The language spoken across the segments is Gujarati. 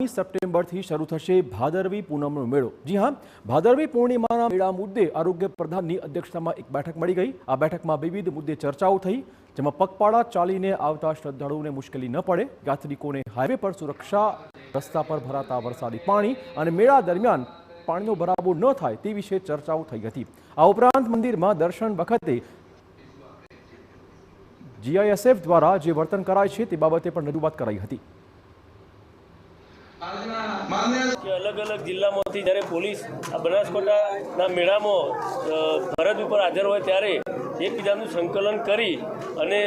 સપ્ટેમ્બરથી શરૂ થશે ભાદરવી પૂનમનો મેળો। જી હા, ભાદરવી પૂર્ણિમાના મેળા મુદ્દે આરોગ્ય પ્રધાનની અધ્યક્ષતામાં એક બેઠક મળી ગઈ। આ બેઠકમાં વિવિધ મુદ્દે ચર્ચાઓ થઈ, જેમાં પગપાળા ચાલીને આવતા શ્રદ્ધાળુઓને મુશ્કેલી ન પડે, યાત્રિકોને હાઈવે પર સુરક્ષા, રસ્તા પર ભરાતા વરસાદી પાણી અને મેળા દરમિયાન પાણીનો ભરાવો ન થાય તે વિશે ચર્ચાઓ થઈ હતી। આ ઉપરાંત મંદિરમાં દર્શન વખતે GISF દ્વારા જે વર્તન કરાય છે તે બાબતે પણ રજૂઆત કરાઈ હતી। अलग अलग जिला में जયારે પોલીસ આ બનાસકાંઠાના મેળામાં ફરજ ઉપર હાજર હોય ત્યારે એકબીજાનું સંકલન કરી અને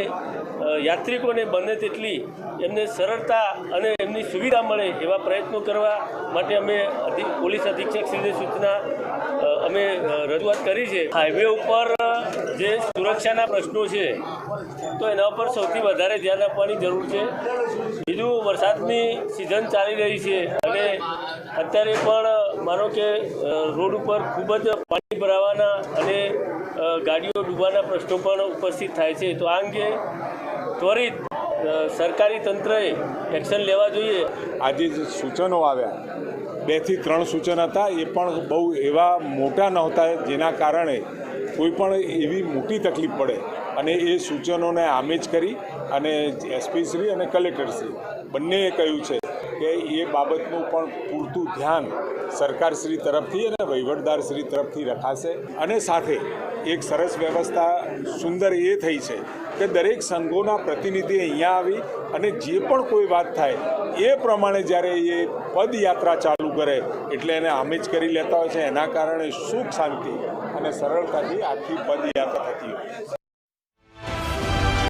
યાત્રિકોને બને તેટલી એમને સરળતા અને એમની સુવિધા મળે એવા પ્રયત્નો કરવા માટે અમે પોલીસ અધિક્ષક શ્રીની સૂચના અમે રજૂઆત કરી છે। હાઈવે ઉપર જે સુરક્ષાના પ્રશ્નો છે તો એના પર સૌથી વધારે ધ્યાન આપવાની જરૂર છે। બીજું, વરસાદની સિઝન ચાલી રહી છે અને અત્યારે પણ માનો કે રોડ ઉપર ખૂબ જ પાણી ભરાવાના અને ગાડીઓ ડૂબવાના પ્રશ્નો પણ ઉપસ્થિત થાય છે। તો આ અંગે ત્વરિત સરકારી તંત્રએ એક્શન લેવા જોઈએ। આજે જે સૂચનો આવ્યા 2 થી 3 સૂચન હતા, એ પણ બહુ એવા મોટા નહોતા જેના કારણે કોઈ પણ એવી મોટી તકલીફ પડે, અને એ સૂચનોને આમેજ કરી અને SP શ્રી અને કલેક્ટર શ્રી બંનેએ કહ્યું છે કે એ બાબતનું પણ પૂરતું ધ્યાન સરકારશ્રી તરફથી અને વહીવટદારશ્રી તરફથી રખાશે। અને સાથે એક સરસ વ્યવસ્થા સુંદર એ થઈ છે કે દરેક સંઘોના પ્રતિનિધિ અહીંયા આવી અને જે પણ કોઈ વાત થાય એ પ્રમાણે જ્યારે એ પદયાત્રા ચાલુ કરે એટલે એને આમેજ કરી લેતા હોય છે। એના કારણે સુખ શાંતિ અને સરળતાથી આખી પદયાત્રા થતી હોય છે।